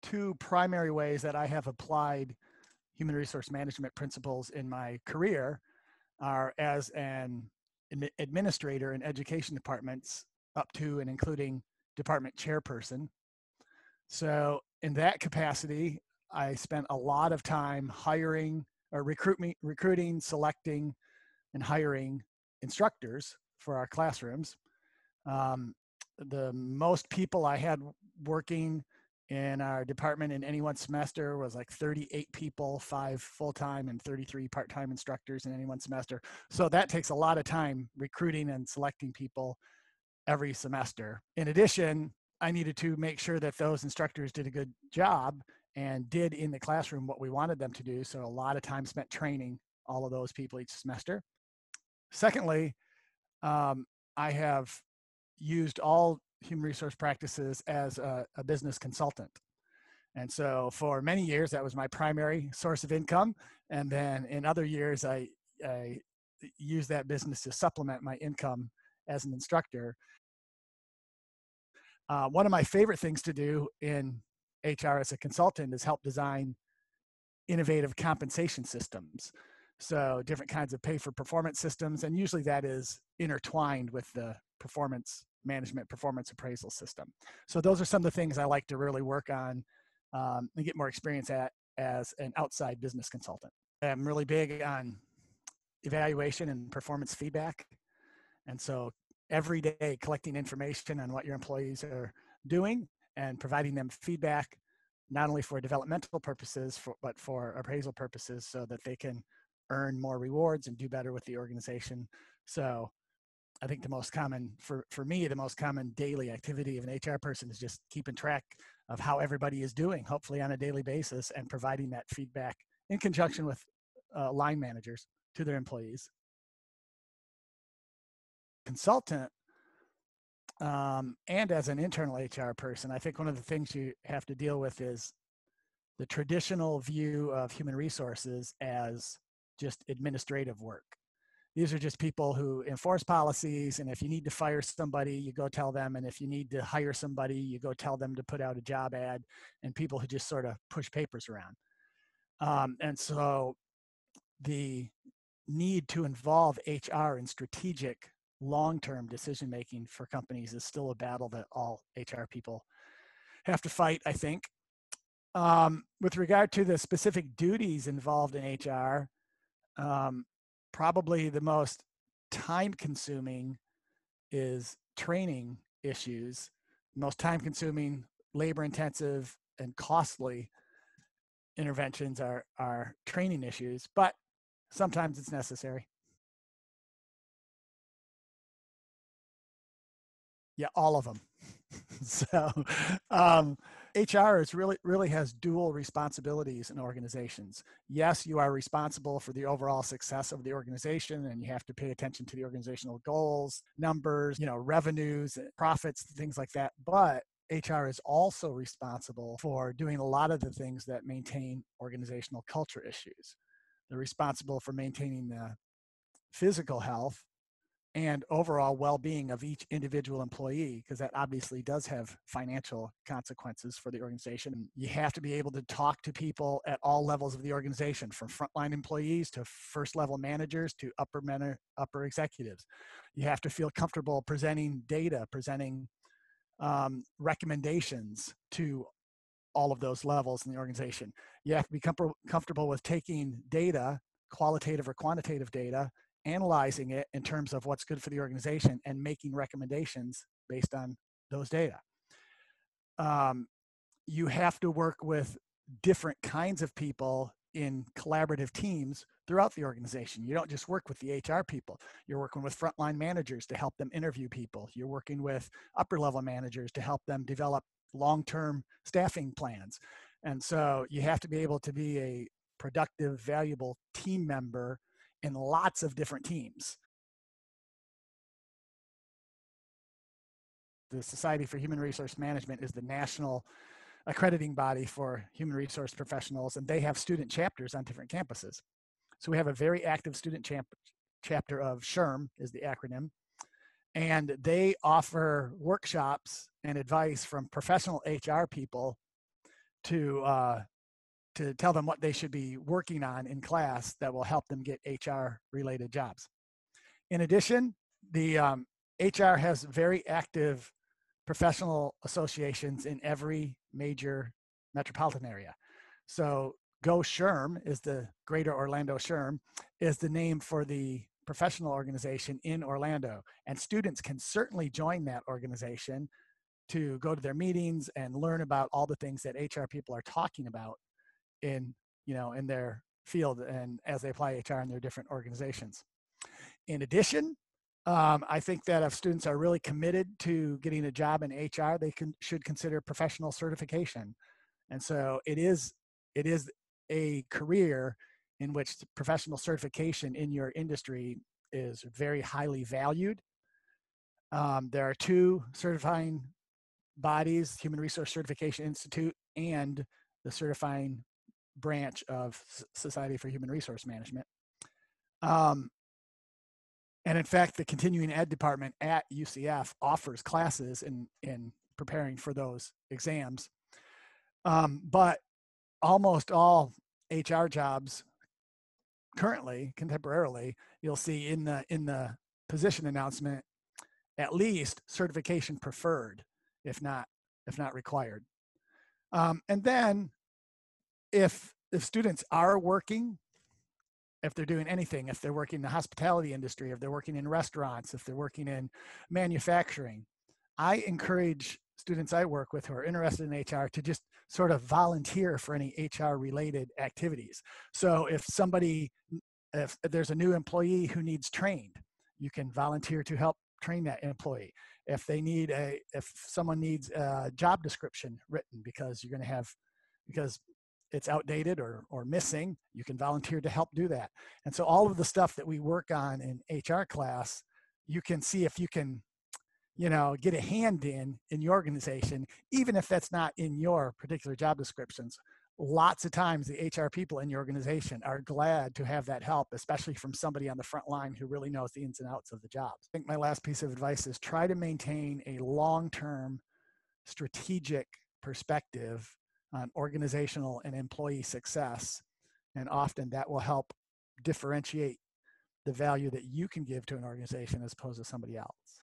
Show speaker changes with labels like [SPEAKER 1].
[SPEAKER 1] two primary ways that I have applied human resource management principles in my career are as an administrator in education departments up to and including department chairperson. So in that capacity, I spent a lot of time hiring or recruiting, selecting, and hiring instructors for our classrooms. The most people I had working in our department in any one semester was like 38 people, 5 full-time and 33 part-time instructors in any one semester. So that takes a lot of time recruiting and selecting people every semester. In addition, I needed to make sure that those instructors did a good job and did in the classroom what we wanted them to do. So a lot of time spent training all of those people each semester. Secondly, I have used all human resource practices as a business consultant. And so for many years, that was my primary source of income. And then in other years, I used that business to supplement my income as an instructor. One of my favorite things to do in HR as a consultant is help design innovative compensation systems. So different kinds of pay for performance systems, and usually that is intertwined with the performance management, performance appraisal system. So those are some of the things I like to really work on and get more experience at as an outside business consultant. I'm really big on evaluation and performance feedback. And so every day collecting information on what your employees are doing and providing them feedback, not only for developmental purposes, but for appraisal purposes so that they can earn more rewards and do better with the organization. So I think the most common, for me, the most common daily activity of an HR person is just keeping track of how everybody is doing, hopefully on a daily basis, and providing that feedback in conjunction with line managers to their employees. Consultant, and as an internal HR person, I think one of the things you have to deal with is the traditional view of human resources as just administrative work. These are just people who enforce policies, and if you need to fire somebody, you go tell them, and if you need to hire somebody, you go tell them to put out a job ad, and people who just sort of push papers around. And so the need to involve HR in strategic long-term decision-making for companies is still a battle that all HR people have to fight, I think. With regard to the specific duties involved in HR, probably the most time-consuming is training issues. Most time-consuming, labor-intensive, and costly interventions are training issues, but sometimes it's necessary. Yeah, all of them. So HR is really has dual responsibilities in organizations. Yes, you are responsible for the overall success of the organization, and you have to pay attention to the organizational goals, numbers, revenues, profits, things like that. But HR is also responsible for doing a lot of the things that maintain organizational culture issues. They're responsible for maintaining the physical health and overall well-being of each individual employee, because that obviously does have financial consequences for the organization. You have to be able to talk to people at all levels of the organization, from frontline employees to first-level managers to upper executives. You have to feel comfortable presenting data, presenting recommendations to all of those levels in the organization. You have to be comfortable with taking data, qualitative or quantitative data, analyzing it in terms of what's good for the organization and making recommendations based on those data. You have to work with different kinds of people in collaborative teams throughout the organization. You don't just work with the HR people. You're working with frontline managers to help them interview people. You're working with upper level managers to help them develop long-term staffing plans. And so you have to be able to be a productive, valuable team member in lots of different teams. The Society for Human Resource Management is the national accrediting body for human resource professionals, and they have student chapters on different campuses. So we have a very active student chapter of SHRM is the acronym, and they offer workshops and advice from professional HR people to tell them what they should be working on in class that will help them get HR related jobs. In addition, the HR has very active professional associations in every major metropolitan area. So Go SHRM is the Greater Orlando SHRM is the name for the professional organization in Orlando. And students can certainly join that organization to go to their meetings and learn about all the things that HR people are talking about in their field and as they apply HR in their different organizations. In addition, I think that if students are really committed to getting a job in HR, they should consider professional certification. And so it is a career in which professional certification in your industry is very highly valued. There are two certifying bodies, Human Resource Certification Institute and the certifying branch of Society for Human Resource Management. And in fact, the continuing ed department at UCF offers classes in preparing for those exams. But almost all HR jobs currently, contemporarily, you'll see in the position announcement, at least certification preferred, if not required. And then if students are working, if they're doing anything, if they're working in the hospitality industry, if they're working in restaurants, if they're working in manufacturing, I encourage students I work with who are interested in HR to just sort of volunteer for any HR related activities. So if there's a new employee who needs trained, you can volunteer to help train that employee. If someone needs a job description written because it's outdated or missing, you can volunteer to help do that. And so all of the stuff that we work on in HR class, you can see if you can, get a hand in your organization, even if that's not in your particular job descriptions. Lots of times the HR people in your organization are glad to have that help, especially from somebody on the front line who really knows the ins and outs of the job. I think my last piece of advice is try to maintain a long-term strategic perspective on organizational and employee success. And often that will help differentiate the value that you can give to an organization as opposed to somebody else.